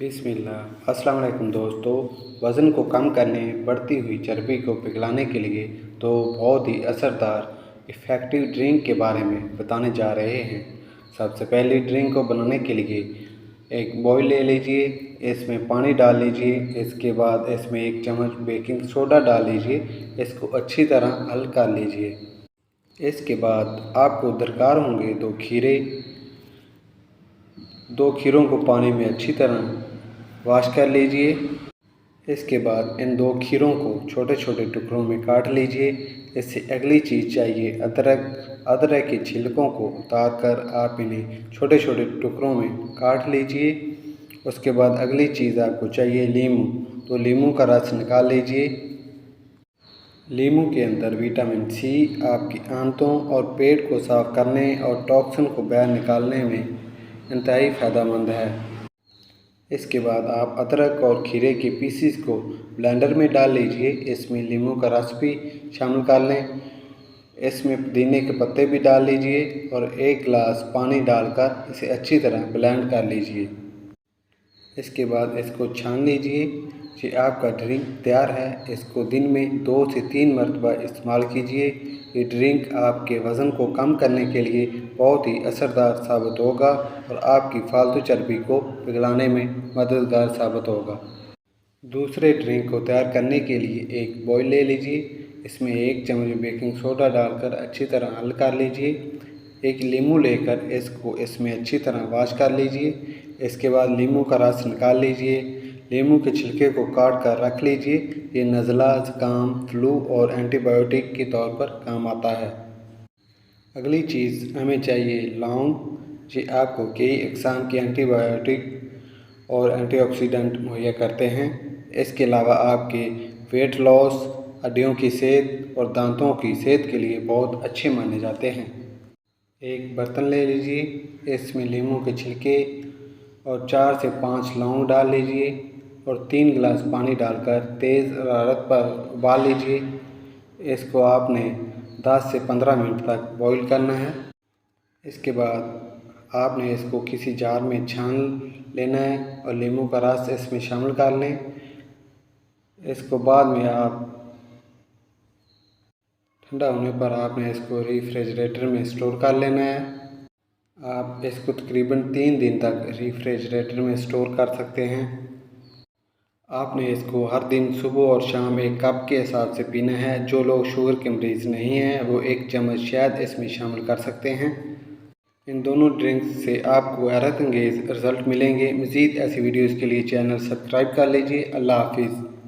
बिस्मिल्लाह। अस्सलाम वालेकुम दोस्तों, वज़न को कम करने, बढ़ती हुई चर्बी को पिघलाने के लिए तो बहुत ही असरदार इफ़ेक्टिव ड्रिंक के बारे में बताने जा रहे हैं। सबसे पहले ड्रिंक को बनाने के लिए एक बॉयल ले लीजिए, इसमें पानी डाल लीजिए। इसके बाद इसमें 1 चम्मच बेकिंग सोडा डाल लीजिए, इसको अच्छी तरह हल कर लीजिए। इसके बाद आपको दरकार होंगे 2 खीरे। 2 खीरों को पानी में अच्छी तरह वॉश कर लीजिए। इसके बाद इन 2 खीरों को छोटे छोटे टुकड़ों में काट लीजिए। इससे अगली चीज़ चाहिए अदरक। अदरक के छिलकों को उतार कर आप इन्हें छोटे छोटे टुकड़ों में काट लीजिए। उसके बाद अगली चीज़ आपको चाहिए नींबू। तो नींबू का रस निकाल लीजिए। नींबू के अंदर विटामिन सी आपकी आंतों और पेट को साफ़ करने और टॉक्सिन को बाहर निकालने में इंतहाई फ़ायदेमंद है। इसके बाद आप अदरक और खीरे के पीसीस को ब्लेंडर में डाल लीजिए। इसमें नींबू का रस भी शामिल कर लें। इसमें पुदीने के पत्ते भी डाल लीजिए और 1 गिलास पानी डालकर इसे अच्छी तरह ब्लेंड कर लीजिए। इसके बाद इसको छान लीजिए। ये आपका ड्रिंक तैयार है। इसको दिन में 2 से 3 मरतबा इस्तेमाल कीजिए। ये ड्रिंक आपके वज़न को कम करने के लिए बहुत ही असरदार साबित होगा और आपकी फालतू चर्बी को पिघलाने में मददगार साबित होगा। दूसरे ड्रिंक को तैयार करने के लिए एक बॉयल ले लीजिए। इसमें 1 चम्मच बेकिंग सोडा डालकर अच्छी तरह हल कर लीजिए। एक नींबू लेकर इसको इसमें अच्छी तरह वॉश कर लीजिए। इसके बाद नींबू का रस निकाल लीजिए। नींबू के छिलके को काट कर रख लीजिए। ये नज़ला, ज़ुकाम, फ्लू और एंटीबायोटिक के तौर पर काम आता है। अगली चीज़ हमें चाहिए लौंग। ये आपको कई अक़साम के एंटीबायोटिक और एंटीऑक्सीडेंट मुहैया करते हैं। इसके अलावा आपके वेट लॉस, हड्डियों की सेहत और दांतों की सेहत के लिए बहुत अच्छे माने जाते हैं। एक बर्तन ले लीजिए। इसमें नींबू के छिलके और 4 से 5 लौंग डाल लीजिए और 3 गिलास पानी डालकर तेज़ हरारत पर उबाल लीजिए। इसको आपने 10 से 15 मिनट तक बॉईल करना है। इसके बाद आपने इसको किसी जार में छान लेना है और नींबू का रस इसमें शामिल कर लें। इसको बाद में आप ठंडा होने पर आपने इसको रेफ्रिजरेटर में स्टोर कर लेना है। आप इसको तकरीबन 3 दिन तक रेफ्रिजरेटर में स्टोर कर सकते हैं। आपने इसको हर दिन सुबह और शाम 1 कप के हिसाब से पीना है। जो लोग शुगर के मरीज़ नहीं हैं वो 1 चम्मच शहद इसमें शामिल कर सकते हैं। इन दोनों ड्रिंक्स से आपको हैरत अंगेज़ रिज़ल्ट मिलेंगे। मज़ीद ऐसी वीडियोज़ के लिए चैनल सब्सक्राइब कर लीजिए। अल्लाह हाफिज़।